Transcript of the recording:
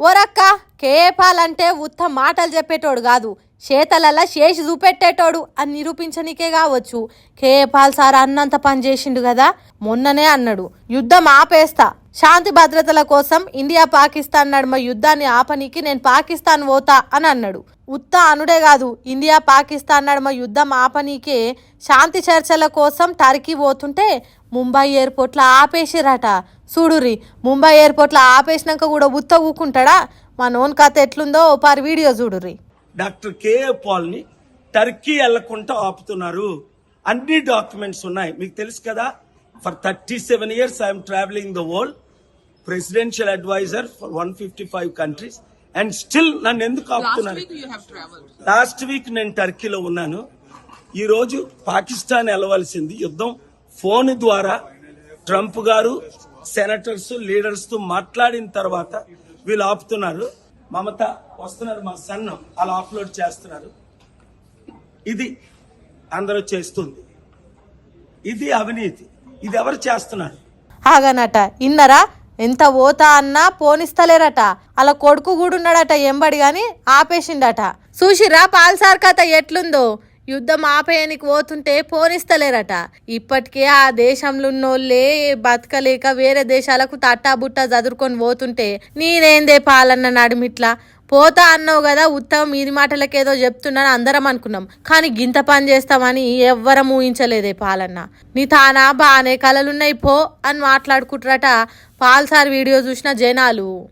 ఓరక్క కేపాలంటే ఉత్త మాటలు చెప్పేటోడు కాదు, చేతలల్లా చేసి చూపెట్టేటోడు అని నిరూపించనికే కావచ్చు. కేపాల్ సార్ అన్నంత పని చేసిండు కదా. మొన్ననే అన్నాడు, యుద్ధం ఆపేస్తా, శాంతి భద్రతల కోసం ఇండియా పాకిస్తాన్ నడుమ యుద్ధాన్ని ఆపనీకి నేను పాకిస్తాన్ పోతా అని అన్నాడు. ఉత్త అనుడే కాదు, ఇండియా పాకిస్తాన్ నడుమ యుద్ధం ఆపనీకే శాంతి చర్చల కోసం టర్కీ పోతుంటే ముంబై ఎయిర్పోర్ట్లో ఆపేసిరట. చూడుర్రి, ముంబై ఎయిర్పోర్ట్లో ఆపేసినాక కూడా ఉత్త ఊకుంటాడా? మా నోన్ కథ ఎట్లుందో పారి వీడియో చూడుర్రి. డాక్టర్ కేఏ పాల్ని టర్కీ వెళ్లకుండా ఆపుతున్నారు. అన్ని డాక్యుమెంట్స్ ఉన్నాయి, మీకు తెలుసు కదా. For 37 years I'm travelling the world, presidential adviser for 155 countries, and still నన్ను ఎందుకు ఆపుతున్నారు? లాస్ట్ వీక్ నేను టర్కీలో ఉన్నాను. ఈ రోజు పాకిస్తాన్ వెళ్ళవలసింది యుద్ధం ఫోన్ ద్వారా ట్రంప్ గారు సెనేటర్స్ లీడర్స్ తో మాట్లాడిన తర్వాత వీళ్ళు ఆపుతున్నారు. మమత వస్తున్నారు, మా సన్ అలా అప్లోడ్ చేస్తున్నారు. ఇది అందరూ చేస్తుంది, ఇది అవినీతి. ఇది ఎవరు చేస్తున్నారు? ఆగనట ఇన్నరా, ఎంత పోతా అన్నా పోనిస్తలేరట. అలా కొడుకు కూడా ఉన్నాడట ఎంబడి గాని ఆపేసిండట. చూసిరా పాల్సార్ కథ ఎట్లుందో. యుద్ధం ఆపేయనికి పోతుంటే పోనిస్తలేరట. ఇప్పటికే ఆ దేశంలో ఉన్నోళ్ళే బతకలేక వేరే దేశాలకు తట్టా బుట్టా చదువుకొని పోతుంటే నేనేందే పాలన్న నడుమిట్లా పోతా అన్నావు కదా, ఉత్తమం మీది మాటలకేదో చెప్తున్నాను అందరం అనుకున్నాం. కానీ గింత పని చేస్తామని ఎవ్వరం ఊహించలేదే పాలన్న. నీ తానా బానే కలలున్నాయి పో అని మాట్లాడుకుంటారట పాల్సార్ వీడియో చూసిన జనాలు.